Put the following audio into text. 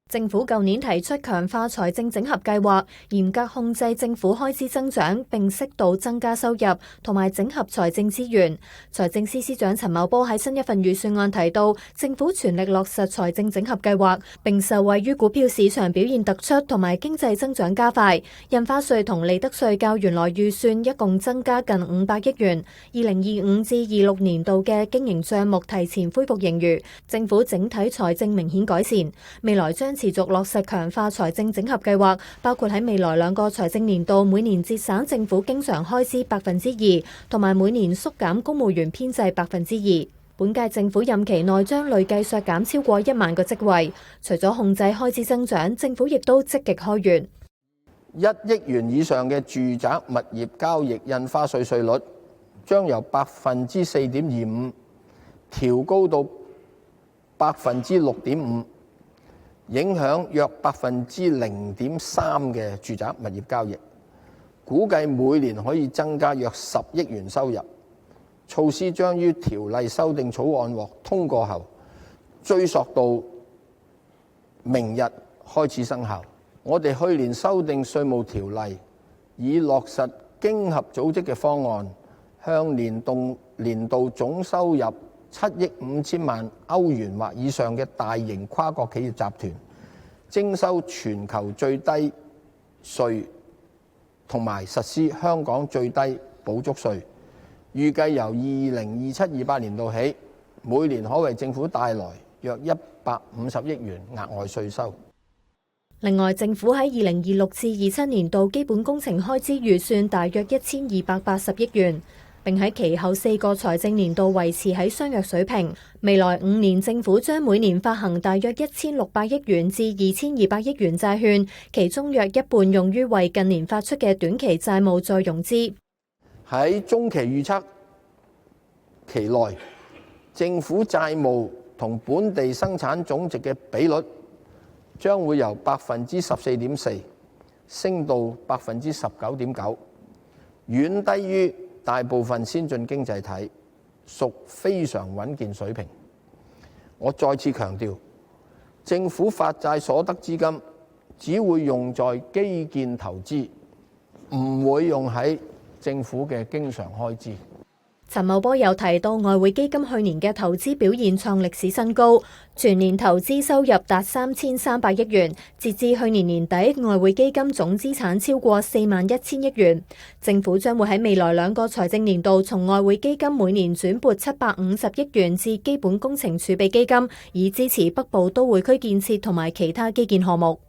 政府舊年提出強化財政整合計劃，嚴格控制政府開支增長，並適度增加收入，同埋整合財政資源。財政司司長陳茂波喺新一份預算案提到，政府全力落實財政整合計劃，並受惠於股票市場表現突出同埋經濟增長加快。印花稅同利得稅較原來預算一共增加近500億元。2025至26年度嘅經營帳目提前恢復盈餘，政府整體財政明顯改善。未來將持續落實強化財政整合計劃，包括喺未來2個財政年度每年節省政府經常開支2%，同埋每年縮減公務員編制2%。本屆政府任期內將累計削減超過1萬個職位。除咗控制開支增長，政府亦都積極開源。1億元以上嘅住宅物業交易印花稅稅率將由4.25%調高到6.5%。影響約0.3%嘅住宅物業交易，估計每年可以增加約10億元收入。措施將於條例修訂草案獲通過後，追溯到明日開始生效。我哋去年修訂稅務條例，以落實經合組織嘅方案，向年度總收入7億5千萬歐元或以上嘅大型跨國企業集團徵收全球最低稅，同埋實施香港最低補足稅。預計由2027-28年度起，每年可為政府帶來約150億元額外稅收。另外，政府喺2026至27年度基本工程開支預算大約1280億元。並喺其後4個財政年度維持喺相若水平。未來5年，政府將每年發行大約1600億元至2200億元債券，其中約一半用於為近年發出嘅短期債務再融資。喺中期預測期內，政府債務同本地生產總值嘅比率將會由14.4%升到19.9%，遠低於大部分先進經濟體，屬非常穩健水平。我再次強調，政府發債所得資金只會用在基建投資，唔會用喺政府嘅經常開支。陳茂波又提到，外匯基金去年嘅投資表現創歷史新高，全年投資收入達3300億元，截至去年年底，外匯基金總資產超過41000億元。政府將會喺未來2個財政年度，從外匯基金每年轉撥750億元至基本工程儲備基金，以支持北部都會區建設同埋其他基建項目。